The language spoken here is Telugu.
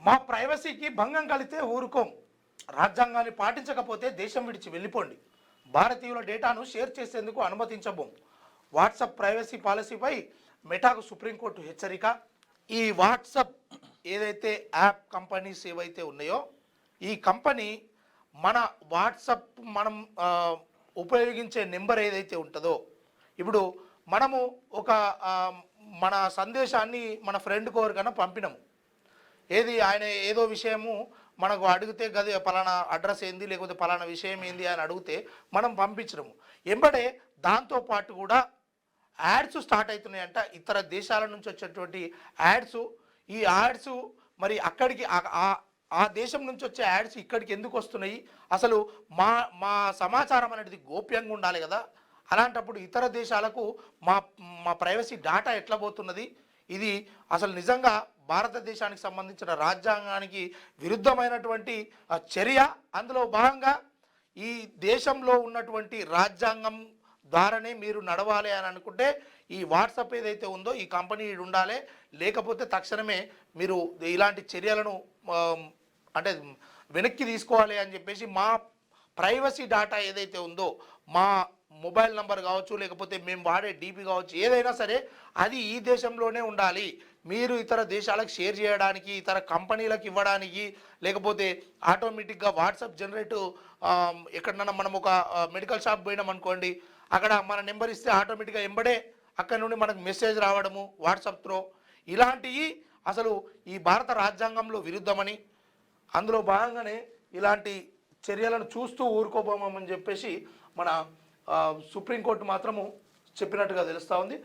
మా ప్రైవసీకి భంగం కలిగితే ఊరుకోం, రాజ్యాంగాన్ని పాటించకపోతే దేశం విడిచి వెళ్ళిపోండి, భారతీయుల డేటాను షేర్ చేసేందుకు అనుమతించబోం, వాట్సాప్ ప్రైవసీ పాలసీపై మెటాకు సుప్రీంకోర్టు హెచ్చరిక. ఈ వాట్సాప్ ఏదైతే యాప్ కంపెనీస్ ఏవైతే ఉన్నాయో ఈ కంపెనీ మన వాట్సాప్ మనం ఉపయోగించే నెంబర్ ఏదైతే ఉంటుందో, ఇప్పుడు మనము ఒక మన సందేశాన్ని మన ఫ్రెండ్కి ఎవరికైనా పంపినాము, ఏది ఆయన ఏదో విషయము మనకు అడిగితే గది పలానా అడ్రస్ ఏంది లేకపోతే పలానా విషయం ఏంది అని అడిగితే మనం పంపించడము, ఎంబడే దాంతోపాటు కూడా యాడ్స్ స్టార్ట్ అవుతున్నాయంట. ఇతర దేశాల నుంచి వచ్చేటువంటి యాడ్స్, ఈ యాడ్స్ మరి అక్కడికి ఆ దేశం నుంచి వచ్చే యాడ్స్ ఇక్కడికి ఎందుకు వస్తున్నాయి, అసలు మా మా సమాచారం అనేది గోప్యంగా ఉండాలి కదా, అలాంటప్పుడు ఇతర దేశాలకు మా మా ప్రైవసీ డాటా ఎట్లా పోతున్నది, ఇది అసలు నిజంగా భారతదేశానికి సంబంధించిన రాజ్యాంగానికి విరుద్ధమైనటువంటి చర్య. అందులో భాగంగా ఈ దేశంలో ఉన్నటువంటి రాజ్యాంగం ద్వారానే మీరు నడవాలి అని అనుకుంటే ఈ వాట్సాప్ ఏదైతే ఉందో ఈ కంపెనీ ఉండాలి, లేకపోతే తక్షణమే మీరు ఇలాంటి చర్యలను అంటే వెనక్కి తీసుకోవాలి అని చెప్పేసి మా ప్రైవసీ డాటా ఏదైతే ఉందో మా మొబైల్ నంబర్ కావచ్చు లేకపోతే మేము వాడే డీపీ కావచ్చు ఏదైనా సరే అది ఈ దేశంలోనే ఉండాలి, మీరు ఇతర దేశాలకు షేర్ చేయడానికి ఇతర కంపెనీలకు ఇవ్వడానికి లేకపోతే ఆటోమేటిక్గా వాట్సాప్ జనరేట్ ఎక్కడన్నా మనం ఒక మెడికల్ షాప్ పోయినాం అనుకోండి, అక్కడ మన నెంబర్ ఇస్తే ఆటోమేటిక్గా ఎంబడే అక్కడ నుండి మనకు మెసేజ్ రావడము వాట్సాప్ త్రో, ఇలాంటివి అసలు ఈ భారత రాజ్యాంగంలో విరుద్ధమని అందులో భాగంగానే ఇలాంటి చర్యలను చూస్తూ ఊరుకోబోమని చెప్పేసి మన సుప్రీంకోర్టు మాత్రము చెప్పినట్టుగా తెలుస్తూ ఉంది.